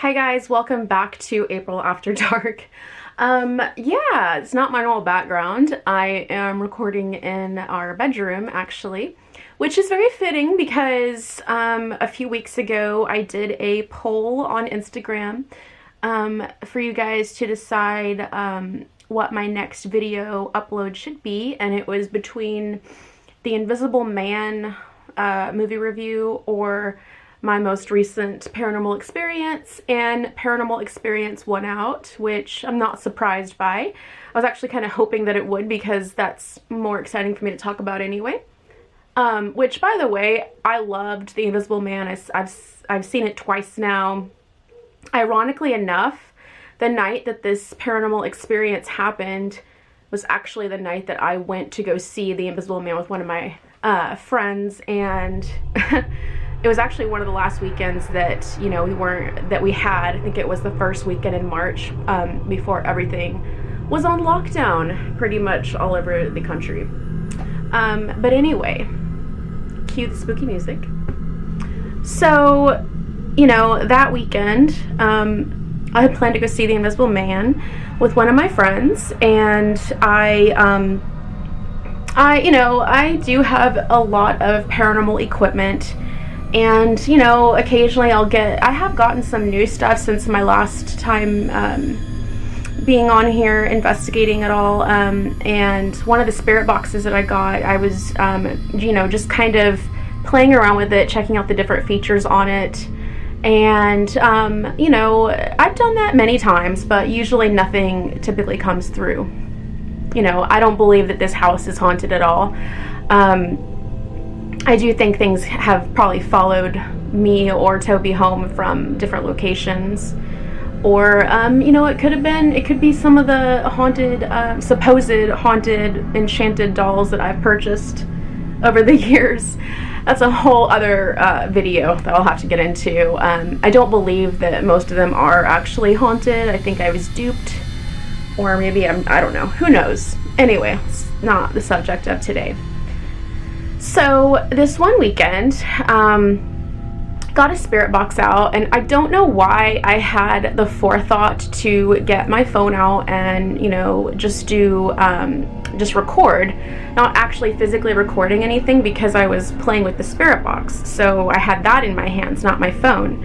Hi guys, welcome back to April After Dark. Yeah, it's not my normal background. I am recording in our bedroom actually, which is very fitting because a few weeks ago I did a poll on Instagram for you guys to decide what my next video upload should be, and it was between the Invisible Man movie review or my most recent paranormal experience, and paranormal experience won out, which I'm not surprised by. I was actually kind of hoping that it would because that's more exciting for me to talk about anyway. Which, by the way, I loved The Invisible Man. I've seen it twice now. Ironically enough, the night that this paranormal experience happened was actually the night that I went to go see The Invisible Man with one of my friends, and it was actually one of the last weekends that, you know, we had. I think it was the first weekend in March, before everything was on lockdown pretty much all over the country. But anyway, cue the spooky music. So, you know, that weekend, I had planned to go see The Invisible Man with one of my friends, and I do have a lot of paranormal equipment. And, you know, occasionally I have gotten some new stuff since my last time being on here investigating it all. And one of the spirit boxes that I got, I was, just kind of playing around with it, checking out the different features on it. And, I've done that many times, but usually nothing typically comes through. You know, I don't believe that this house is haunted at all. I do think things have probably followed me or Toby home from different locations. Or, it could be some of the supposed haunted, enchanted dolls that I've purchased over the years. That's a whole other video that I'll have to get into. I don't believe that most of them are actually haunted. I think I was duped. Or maybe I don't know. Who knows? Anyway, it's not the subject of today. So this one weekend, got a spirit box out, and I don't know why I had the forethought to get my phone out and, just record, not actually physically recording anything because I was playing with the spirit box. So I had that in my hands, not my phone.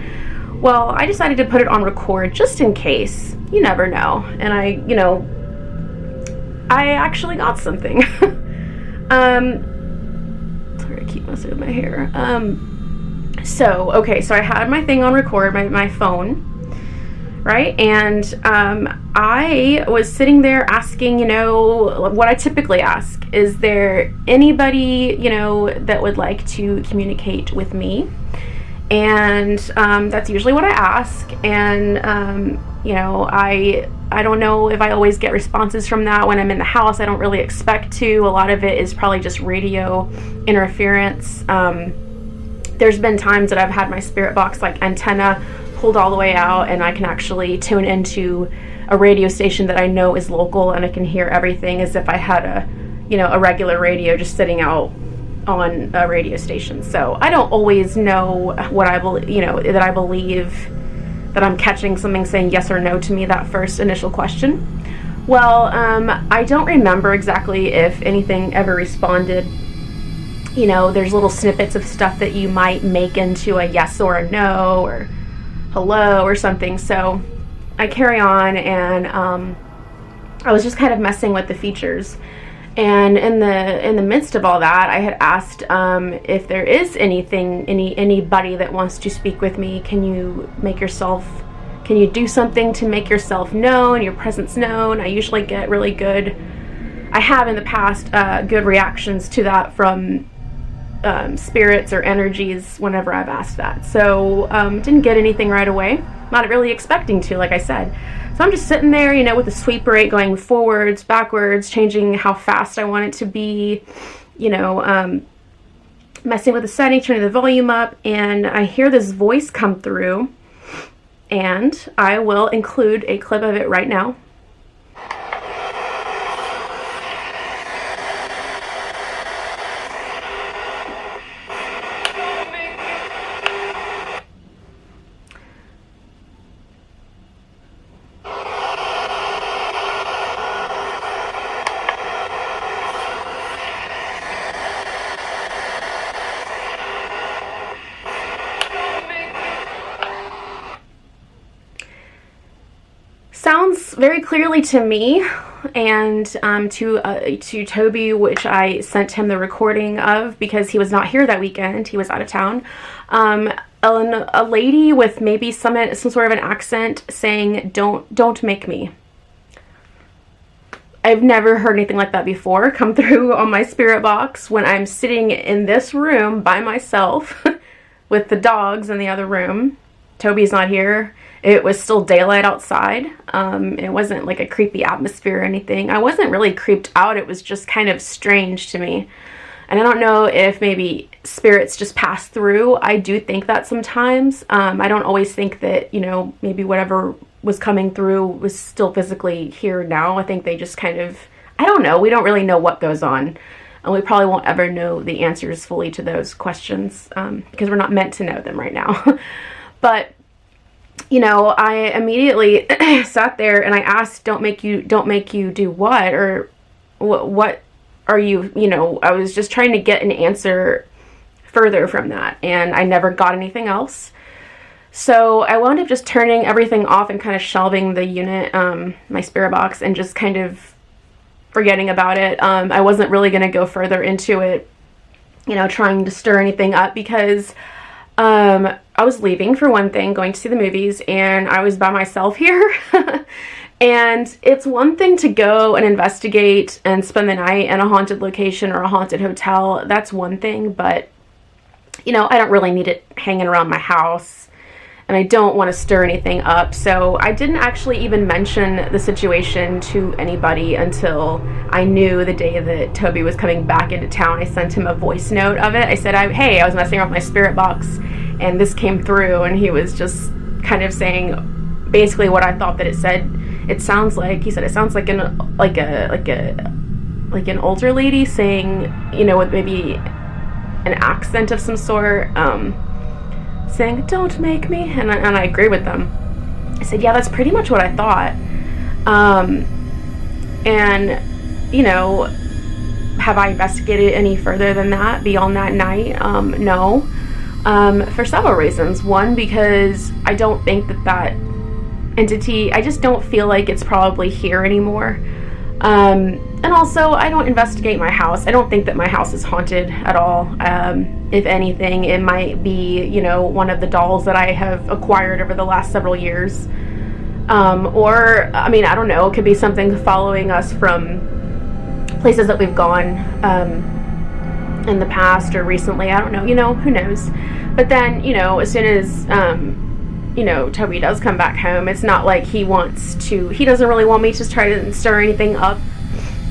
Well, I decided to put it on record just in case. You never know. And I actually got something. Sorry, I keep messing with my hair. So I had my thing on record, my phone, right? And I was sitting there asking, what I typically ask. Is there anybody, that would like to communicate with me? And that's usually what I ask. And, I don't know if I always get responses from that when I'm in the house. I don't really expect to. A lot of it is probably just radio interference. There's been times that I've had my spirit box antenna pulled all the way out, and I can actually tune into a radio station that I know is local, and I can hear everything as if I had a regular radio just sitting out on a radio station. So I don't always know what I believe, that I believe that I'm catching something saying yes or no to me, that first initial question. Well, I don't remember exactly if anything ever responded. There's little snippets of stuff that you might make into a yes or a no or hello or something. So I carry on, and I was just kind of messing with the features. And in the midst of all that, I had asked if there is anybody that wants to speak with me. Can you do something to make yourself known, your presence known? I usually get really good, I have in the past, good reactions to that from spirits or energies whenever I've asked that. So didn't get anything right away. Not really expecting to, like I said. So I'm just sitting there, with the sweep rate going forwards, backwards, changing how fast I want it to be, messing with the setting, turning the volume up, and I hear this voice come through, and I will include a clip of it right now. very clearly to me and to Toby, which I sent him the recording of because he was not here that weekend. He was out of town. A lady with maybe some sort of an accent saying, "Don't make me." I've never heard anything like that before come through on my spirit box when I'm sitting in this room by myself with the dogs in the other room. Toby's not here. It was still daylight outside. It wasn't like a creepy atmosphere or anything. I wasn't really creeped out. It was just kind of strange to me. And I don't know if maybe spirits just pass through. I do think that sometimes. I don't always think that, maybe whatever was coming through was still physically here now. I think they just kind of, I don't know. We don't really know what goes on. And we probably won't ever know the answers fully to those questions because we're not meant to know them right now. But, I immediately sat there and I asked, don't make you do what? Or what are you, I was just trying to get an answer further from that. And I never got anything else. So I wound up just turning everything off and kind of shelving the unit, my spirit box, and just kind of forgetting about it. I wasn't really going to go further into it, trying to stir anything up because I was leaving, for one thing, going to see the movies, and I was by myself here. And it's one thing to go and investigate and spend the night in a haunted location or a haunted hotel. That's one thing, but, I don't really need it hanging around my house. And I don't want to stir anything up. So I didn't actually even mention the situation to anybody until I knew the day that Toby was coming back into town. I sent him a voice note of it. I said, hey, I was messing around with my spirit box and this came through, and he was just kind of saying basically what I thought that it said. It sounds like, he said, it sounds like an older lady saying, with maybe an accent of some sort, saying, "Don't make me," and I agree with them. I said, yeah, that's pretty much what I thought. And have I investigated any further than that beyond that night? No. For several reasons. One, because I don't think that entity, I just don't feel like it's probably here anymore. And also, I don't investigate my house. I don't think that my house is haunted at all. If anything, it might be, one of the dolls that I have acquired over the last several years. Or, I don't know, it could be something following us from places that we've gone in the past or recently. I don't know, who knows. But then, as soon as, Toby does come back home, it's not like he doesn't really want me to try to stir anything up.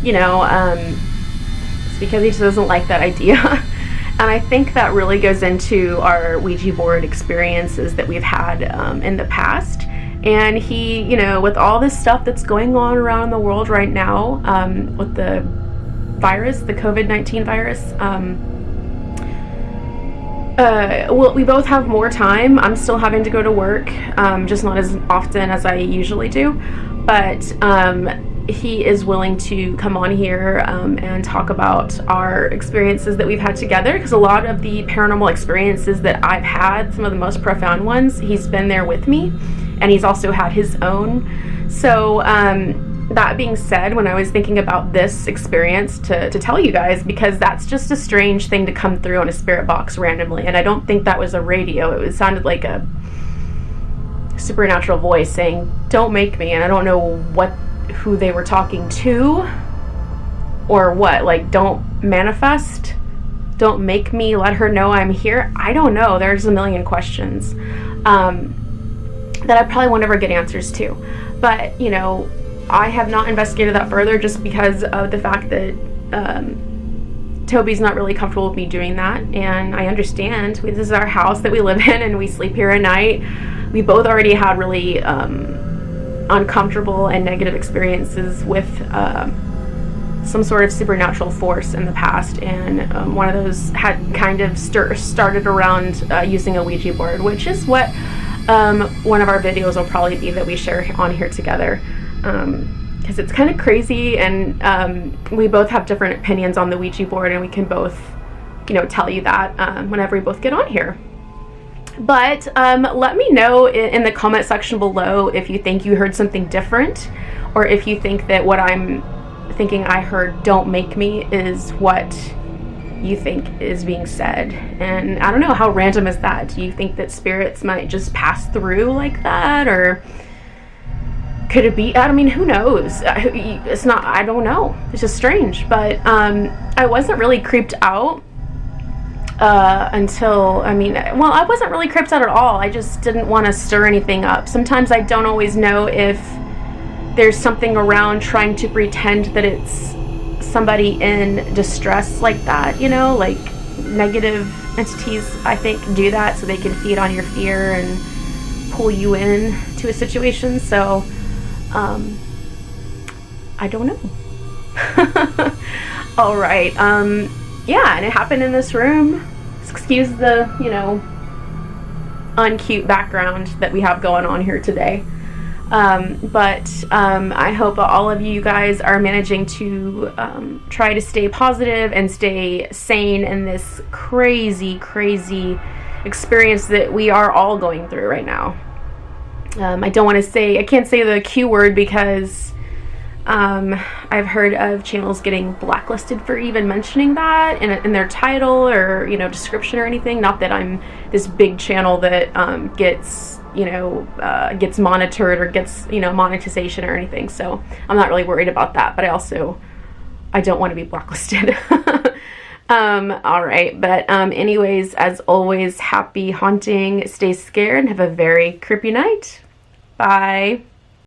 It's because he just doesn't like that idea. And I think that really goes into our Ouija board experiences that we've had in the past. And he, with all this stuff that's going on around the world right now, with the virus, the COVID-19 virus, well, we both have more time. I'm still having to go to work, just not as often as I usually do. But he is willing to come on here and talk about our experiences that we've had together, because a lot of the paranormal experiences that I've had, some of the most profound ones, he's been there with me, and he's also had his own. So that being said, when I was thinking about this experience to tell you guys, because that's just a strange thing to come through on a spirit box randomly, and I don't think that was a radio. It sounded like a supernatural voice saying, "Don't make me," and I don't know who they were talking to or what, like, don't manifest, don't make me, let her know I'm here. I don't know. There's a million questions that I probably won't ever get answers to. But I have not investigated that further just because of the fact that Toby's not really comfortable with me doing that, and I understand. This is our house that we live in, and we sleep here at night. We both already had really uncomfortable and negative experiences with some sort of supernatural force in the past, and one of those had kind of started around using a Ouija board, which is what one of our videos will probably be that we share on here together, because it's kind of crazy, and we both have different opinions on the Ouija board, and we can both tell you that whenever we both get on here. But let me know in the comment section below if you think you heard something different, or if you think that what I'm thinking I heard, "Don't make me," is what you think is being said. And I don't know, how random is that? Do you think that spirits might just pass through like that, or could it be, I mean, who knows? It's not, I don't know. It's just strange. But I wasn't really creeped out until, I mean, well, I wasn't really creeped out at all. I just didn't want to stir anything up. Sometimes I don't always know if there's something around trying to pretend that it's somebody in distress like that, you know, like negative entities, I think, do that so they can feed on your fear and pull you in to a situation. So I don't know. All right. Yeah, and it happened in this room. Excuse the, you know, uncute background that we have going on here today. But I hope all of you guys are managing to try to stay positive and stay sane in this crazy, crazy experience that we are all going through right now. I don't want to say, I can't say the Q word because I've heard of channels getting blacklisted for even mentioning that in their title or, you know, description or anything. Not that I'm this big channel that gets, you know, gets monitored or gets, you know, monetization or anything. So I'm not really worried about that, but I don't want to be blacklisted. All right. But anyways, as always, happy haunting, stay scared, and have a very creepy night. Bye.